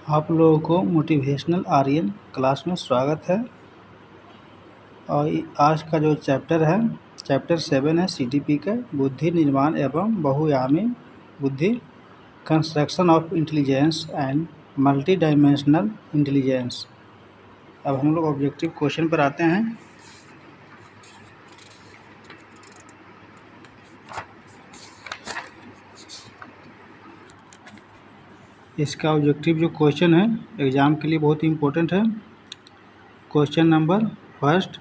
आप लोगों को मोटिवेशनल आर्यन क्लास में स्वागत है। और आज का जो चैप्टर है चैप्टर 7 है CTP का बुद्धि निर्माण एवं बहुआयामी बुद्धि, construction of intelligence and multi dimensional intelligence. अब हम लोग ऑब्जेक्टिव क्वेश्चन पर आते हैं। इसका ऑब्जेक्टिव जो क्वेश्चन है एग्ज़ाम के लिए बहुत ही इम्पोर्टेंट है। क्वेश्चन नंबर फर्स्ट,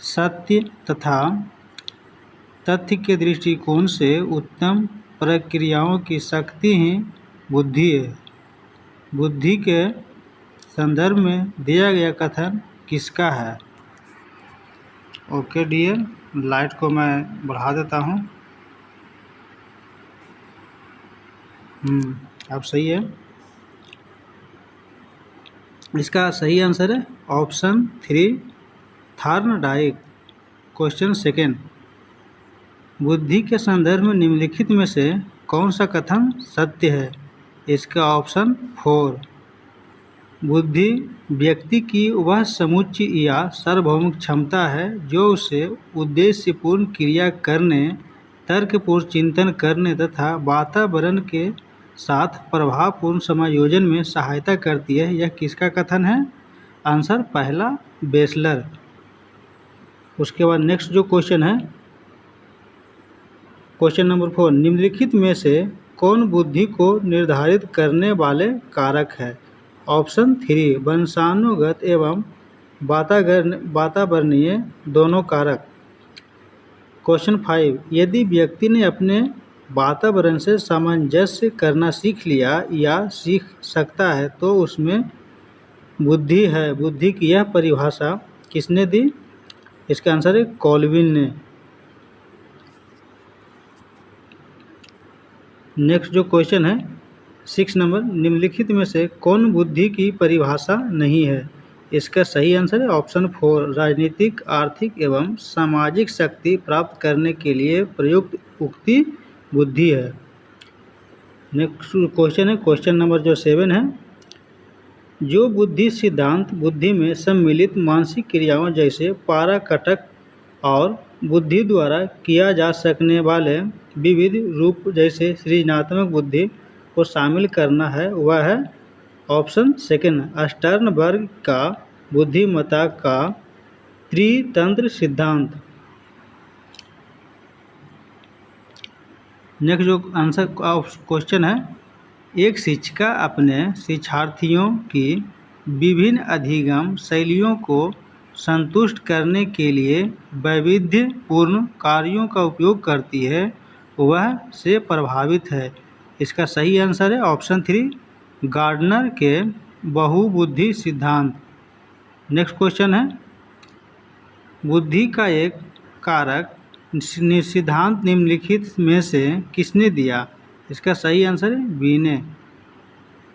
सत्य तथा तथ्य के दृष्टिकोण से उत्तम प्रक्रियाओं की शक्ति ही बुद्धि है। बुद्धि के संदर्भ में दिया गया कथन किसका है? ओके डियर, लाइट को मैं बढ़ा देता हूँ। अब सही है। इसका सही आंसर है ऑप्शन 3 थॉर्नडाइक। क्वेश्चन सेकेंड, बुद्धि के संदर्भ में निम्नलिखित में से कौन सा कथन सत्य है? इसका ऑप्शन 4 बुद्धि व्यक्ति की वह समुच्चय या सार्वभौमिक क्षमता है जो उसे उद्देश्यपूर्ण क्रिया करने, तर्कपूर्ण चिंतन करने तथा वातावरण के साथ प्रभावपूर्ण समायोजन में सहायता करती है। यह किसका कथन है? आंसर पहला बेसलर। उसके बाद नेक्स्ट जो क्वेश्चन है क्वेश्चन नंबर 4, निम्नलिखित में से कौन बुद्धि को निर्धारित करने वाले कारक है? ऑप्शन 3 वंशानुगत एवं वातावरणीय दोनों कारक। क्वेश्चन 5, यदि व्यक्ति ने अपने वातावरण से सामंजस्य करना सीख लिया या सीख सकता है तो उसमें बुद्धि है। बुद्धि की यह परिभाषा किसने दी? इसका आंसर है कॉल्विन ने। नेक्स्ट जो क्वेश्चन है 6 नंबर, निम्नलिखित में से कौन बुद्धि की परिभाषा नहीं है? इसका सही आंसर है ऑप्शन 4 राजनीतिक, आर्थिक एवं सामाजिक शक्ति प्राप्त करने के लिए प्रयुक्त उक्ति बुद्धि है। नेक्स्ट क्वेश्चन है क्वेश्चन नंबर जो 7 है, जो बुद्धि सिद्धांत बुद्धि में सम्मिलित मानसिक क्रियाओं जैसे पाराकटक और बुद्धि द्वारा किया जा सकने वाले विविध रूप जैसे सृजनात्मक बुद्धि को शामिल करना है, वह है ऑप्शन सेकंड स्टर्नबर्ग का बुद्धिमत्ता का त्रितंत्र सिद्धांत। नेक्स्ट जो आंसर क्वेश्चन है, एक शिक्षिका अपने शिक्षार्थियों की विभिन्न अधिगम शैलियों को संतुष्ट करने के लिए वैविध्यपूर्ण कार्यों का उपयोग करती है, वह से प्रभावित है। इसका सही आंसर है ऑप्शन 3 गार्डनर के बहुबुद्धि सिद्धांत। नेक्स्ट क्वेश्चन है, बुद्धि का एक कारक सिद्धांत निम्नलिखित में से किसने दिया? इसका सही आंसर है बी ने।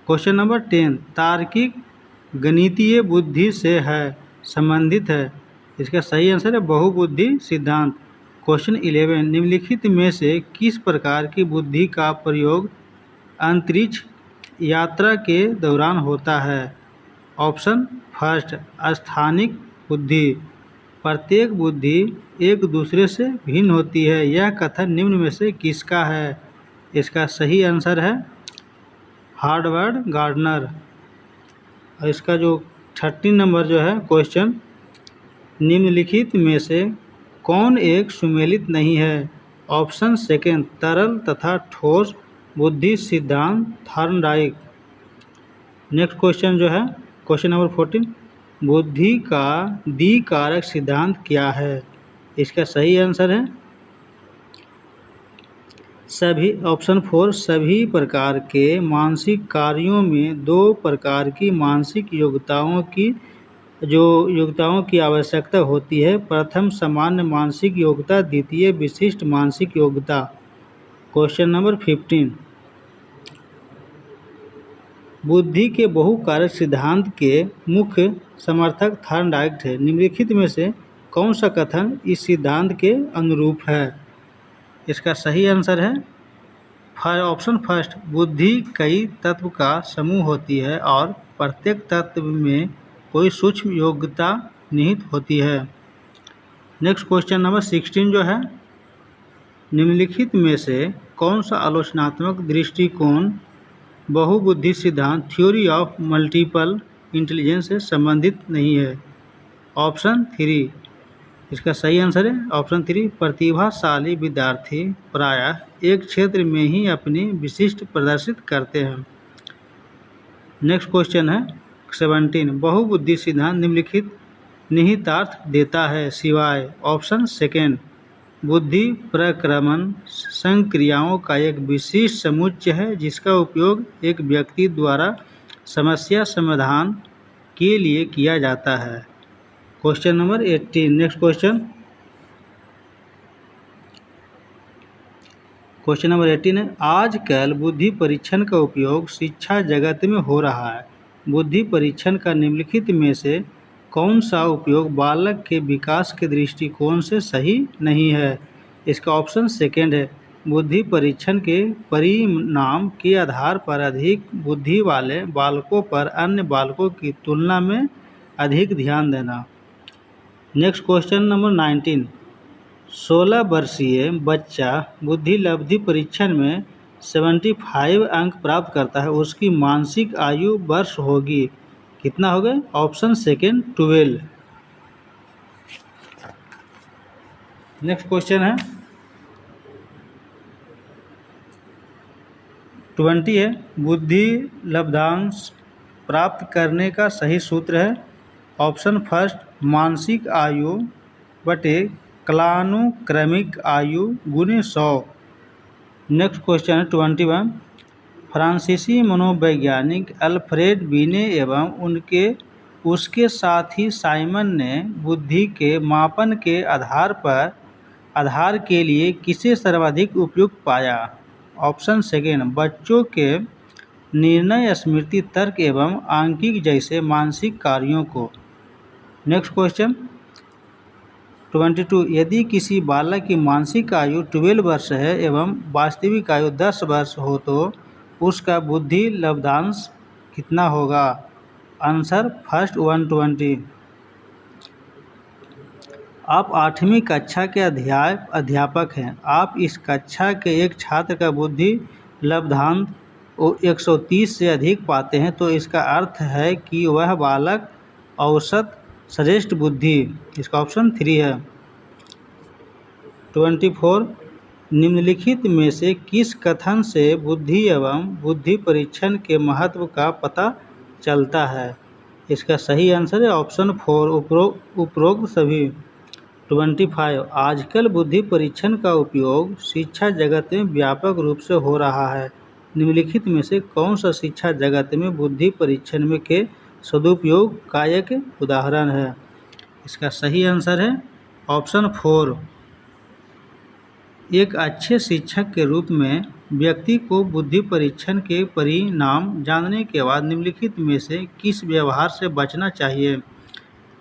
क्वेश्चन नंबर 10, तार्किक गणितीय बुद्धि से है संबंधित है। इसका सही आंसर है बहुबुद्धि सिद्धांत। क्वेश्चन 11, निम्नलिखित में से किस प्रकार की बुद्धि का प्रयोग अंतरिक्ष यात्रा के दौरान होता है? ऑप्शन फर्स्ट स्थानिक बुद्धि। प्रत्येक बुद्धि एक दूसरे से भिन्न होती है, यह कथन निम्न में से किसका है? इसका सही आंसर है हार्वर्ड गार्डनर। और इसका जो 13 नंबर जो है क्वेश्चन, निम्नलिखित में से कौन एक सुमेलित नहीं है? ऑप्शन सेकेंड तरल तथा ठोस बुद्धि सिद्धांत थॉर्नडाइक। नेक्स्ट क्वेश्चन जो है क्वेश्चन नंबर 14, बुद्धि का द्विकारक सिद्धांत क्या है? इसका सही आंसर है सभी ऑप्शन 4 सभी प्रकार के मानसिक कार्यों में दो प्रकार की मानसिक योग्यताओं की आवश्यकता होती है। प्रथम सामान्य मानसिक योग्यता, द्वितीय विशिष्ट मानसिक योग्यता। क्वेश्चन नंबर 15, बुद्धि के बहुकारक सिद्धांत के मुख्य समर्थक थॉर्नडाइक थे। निम्नलिखित में से कौन सा कथन इस सिद्धांत के अनुरूप है? इसका सही आंसर है ऑप्शन फर्स्ट, बुद्धि कई तत्व का समूह होती है और प्रत्येक तत्व में कोई सूक्ष्म योग्यता निहित होती है। नेक्स्ट क्वेश्चन नंबर 16 जो है, निम्नलिखित में से कौन सा आलोचनात्मक दृष्टिकोण बहुबुद्धि सिद्धांत थ्योरी ऑफ मल्टीपल इंटेलिजेंस से संबंधित नहीं है? ऑप्शन 3, इसका सही आंसर है ऑप्शन 3, प्रतिभाशाली विद्यार्थी प्रायः एक क्षेत्र में ही अपनी विशिष्ट प्रदर्शित करते हैं। नेक्स्ट क्वेश्चन है 17, बहुबुद्धि सिद्धांत निम्नलिखित निहितार्थ देता है सिवाय ऑप्शन सेकेंड, बुद्धि प्रक्रमण संक्रियाओं का एक विशिष्ट समुच्चय है जिसका उपयोग एक व्यक्ति द्वारा समस्या समाधान के लिए किया जाता है। Question number 18, next question number 18 है, आजकल बुद्धि परीक्षण का उपयोग शिक्षा जगत में हो रहा है। बुद्धि परीक्षण का निम्नलिखित में से कौन सा उपयोग बालक के विकास के दृष्टिकोण से सही नहीं है? इसका ऑप्शन सेकेंड है, बुद्धि परीक्षण के परिणाम के आधार पर अधिक बुद्धि वाले बालकों पर अन्य बालकों की तुलना में अधिक ध्यान देना। नेक्स्ट क्वेश्चन नंबर 19, 16 वर्षीय बच्चा बुद्धि लब्धि परीक्षण में 75 अंक प्राप्त करता है, उसकी मानसिक आयु वर्ष होगी, कितना होगा? Option second 12। नेक्स्ट क्वेश्चन है 20 है, बुद्धि लब्धांश प्राप्त करने का सही सूत्र है ऑप्शन फर्स्ट, मानसिक आयु बटे कालानुक्रमिक आयु गुणे 100। नेक्स्ट क्वेश्चन है 21, फ्रांसीसी मनोवैज्ञानिक अल्फ्रेड बीने एवं उसके साथी साइमन ने बुद्धि के मापन के आधार के लिए किसे सर्वाधिक उपयुक्त पाया? ऑप्शन सेकेंड, बच्चों के निर्णय स्मृति तर्क एवं आंकिक जैसे मानसिक कार्यों को। नेक्स्ट क्वेश्चन 22, यदि किसी बालक की मानसिक आयु 12 वर्ष है एवं वास्तविक आयु 10 वर्ष हो तो उसका बुद्धि लब्धांश कितना होगा? Answer first 120। आप 8वीं कक्षा के अध्यापक हैं। आप इस कक्षा के एक छात्र का बुद्धि लब्धांश 130 से अधिक पाते हैं तो इसका अर्थ है कि वह बालक औसत श्रेष्ठ बुद्धि, इसका ऑप्शन 3 है। 24, निम्नलिखित में से किस कथन से बुद्धि एवं बुद्धि परीक्षण के महत्व का पता चलता है? इसका सही आंसर है ऑप्शन 4, उपरोक्त सभी। 25, आजकल बुद्धि परीक्षण का उपयोग शिक्षा जगत में व्यापक रूप से हो रहा है। निम्नलिखित में से कौन सा शिक्षा जगत में बुद्धि परीक्षण में के सदुपयोग का एक उदाहरण है? इसका सही आंसर है ऑप्शन 4। एक अच्छे शिक्षक के रूप में व्यक्ति को बुद्धि परीक्षण के परिणाम जानने के बाद निम्नलिखित में से किस व्यवहार से बचना चाहिए?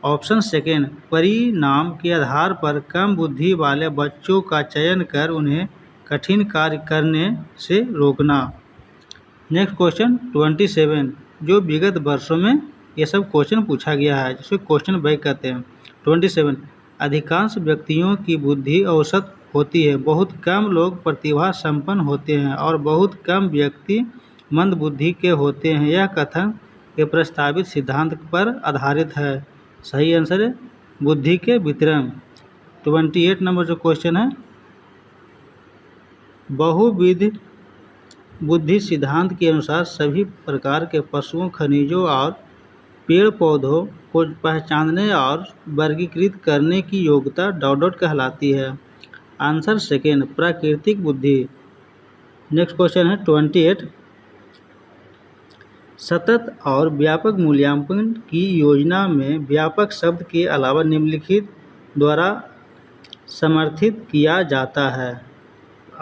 ऑप्शन सेकेंड, परिणाम के आधार पर कम बुद्धि वाले बच्चों का चयन कर उन्हें कठिन कार्य करने से रोकना। नेक्स्ट क्वेश्चन 27, जो विगत वर्षों में ये सब क्वेश्चन पूछा गया है जिसको क्वेश्चन बैंक कहते हैं। 27, अधिकांश व्यक्तियों की बुद्धि औसत होती है, बहुत कम लोग प्रतिभा संपन्न होते हैं और बहुत कम व्यक्ति मंद बुद्धि के होते हैं। यह कथन के प्रस्तावित सिद्धांत पर आधारित है। सही आंसर है बुद्धि के वितरण। 28 नंबर जो क्वेश्चन है, बहुविध बुद्धि सिद्धांत के अनुसार सभी प्रकार के पशुओं, खनिजों और पेड़ पौधों को पहचानने और वर्गीकृत करने की योग्यता डॉट कहलाती है। आंसर सेकेंड, प्राकृतिक बुद्धि। नेक्स्ट क्वेश्चन है 28, सतत और व्यापक मूल्यांकन की योजना में व्यापक शब्द के अलावा निम्नलिखित द्वारा समर्थित किया जाता है।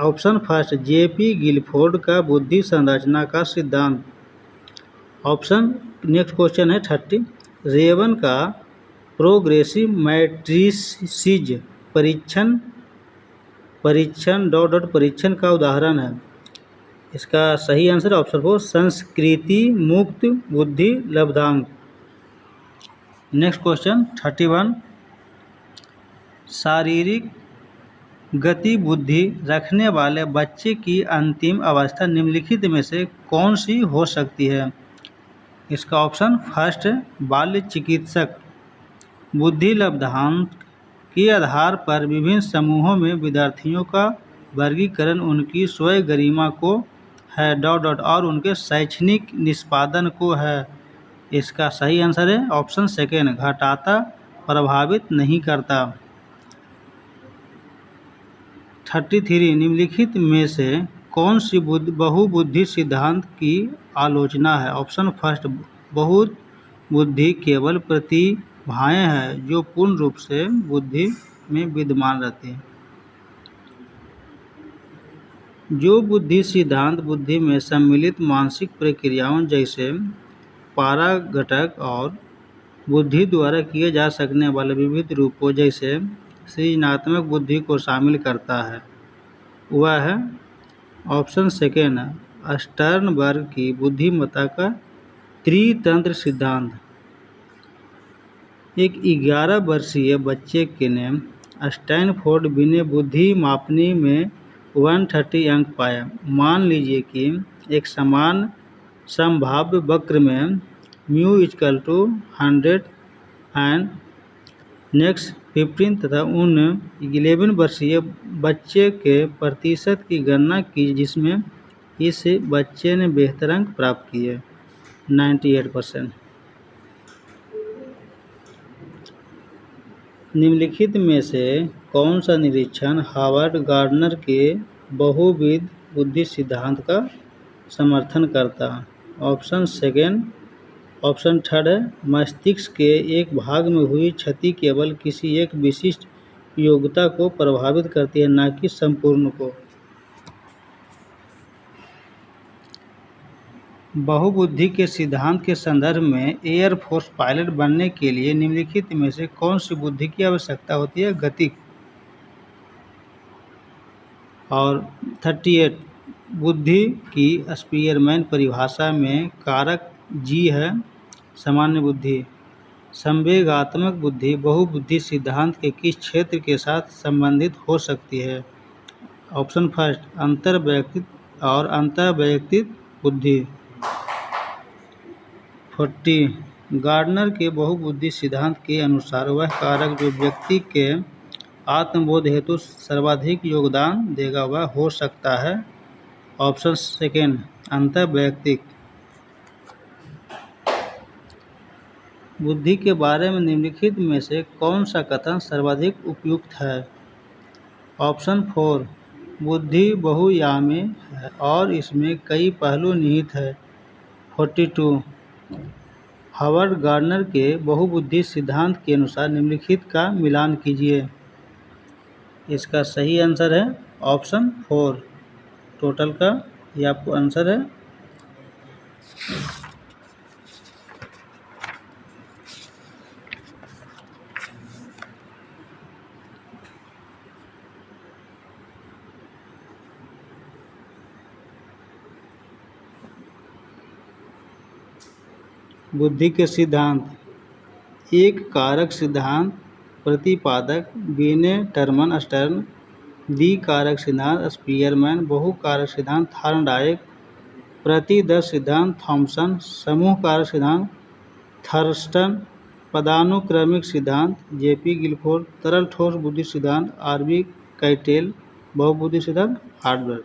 ऑप्शन फर्स्ट, जेपी गिलफोर्ड का बुद्धि संरचना का सिद्धांत। ऑप्शन नेक्स्ट क्वेश्चन है 30, रेवन का प्रोग्रेसिव मैट्रिसेस परीक्षण परीक्षण का उदाहरण है। इसका सही आंसर ऑप्शन 4 संस्कृति मुक्त बुद्धि लब्धांक। नेक्स्ट क्वेश्चन 31 शारीरिक गति बुद्धि रखने वाले बच्चे की अंतिम अवस्था निम्नलिखित में से कौन सी हो सकती है? इसका ऑप्शन फर्स्ट बाल्य चिकित्सक। बुद्धि लब्धांक के आधार पर विभिन्न समूहों में विद्यार्थियों का वर्गीकरण उनकी स्वयं गरिमा को है और उनके शैक्षणिक निष्पादन को है। इसका सही आंसर है ऑप्शन सेकेंड घटाता प्रभावित नहीं करता। 33 निम्नलिखित में से कौन सी बहुबुद्धि सिद्धांत की आलोचना है? ऑप्शन फर्स्ट बहुत बुद्धि केवल प्रतिभाएं हैं जो पूर्ण रूप से बुद्धि में विद्यमान रहती हैं। जो बुद्धि सिद्धांत बुद्धि में सम्मिलित मानसिक प्रक्रियाओं जैसे पराघटक और बुद्धि द्वारा किए जा सकने वाले विविध रूपों जैसे सृजनात्मक बुद्धि को शामिल करता है वह है ऑप्शन सेकेंड स्टर्नबर्ग की बुद्धिमत्ता का त्रितंत्र सिद्धांत। एक 11 वर्षीय बच्चे के ने स्टैनफोर्ड विनय बुद्धि मापनी में 130 अंक पाए। मान लीजिए कि एक समान संभाव्य वक्र में mu equal to 100 and next 15 तथा उन 11 वर्षीय बच्चे के प्रतिशत की गणना की जिसमें इस बच्चे ने बेहतर अंक प्राप्त किए 98%। निम्नलिखित में से कौन सा निरीक्षण हार्वर्ड गार्डनर के बहुविध बुद्धि सिद्धांत का समर्थन करता है? ऑप्शन सेकेंड ऑप्शन थर्ड है मस्तिष्क के एक भाग में हुई क्षति केवल किसी एक विशिष्ट योग्यता को प्रभावित करती है न कि संपूर्ण को। बहुबुद्धि के सिद्धांत के संदर्भ में एयरफोर्स पायलट बनने के लिए निम्नलिखित में से कौन सी बुद्धि की आवश्यकता होती है? गतिक। और 38 बुद्धि की स्पीयरमैन परिभाषा में कारक जी है सामान्य बुद्धि। संवेगात्मक बुद्धि बहुबुद्धि सिद्धांत के किस क्षेत्र के साथ संबंधित हो सकती है? ऑप्शन फर्स्ट अंतर्वैयक्तिक और अंतर्वैयक्तिक बुद्धि। 40 गार्डनर के बहुबुद्धि सिद्धांत के अनुसार वह कारक जो व्यक्ति के आत्मबोध हेतु सर्वाधिक योगदान देगा वह हो सकता है ऑप्शन सेकेंड अंतर्वैयक्तिक। बुद्धि के बारे में निम्नलिखित में से कौन सा कथन सर्वाधिक उपयुक्त है? ऑप्शन 4 बुद्धि बहुआयामी है और इसमें कई पहलू निहित है। 42 हार्वर्ड गार्डनर के बहुबुद्धि सिद्धांत के अनुसार निम्नलिखित का मिलान कीजिए। इसका सही आंसर है ऑप्शन 4 टोटल का ये आपको आंसर है। बुद्धि के सिद्धांत एक कारक सिद्धांत प्रतिपादक विनय टर्मन स्टर्न द्विकारक सिद्धांत स्पीयरमैन बहुकारक सिद्धांत थॉर्नडाइक प्रतिदर्श सिद्धांत थॉमसन समूह कारक सिद्धांत थर्स्टन पदानुक्रमिक सिद्धांत जेपी गिलफोर्ड तरल ठोस बुद्धि सिद्धांत आरबी कैटेल बहुबुद्धि सिद्धांत हार्वर्ड।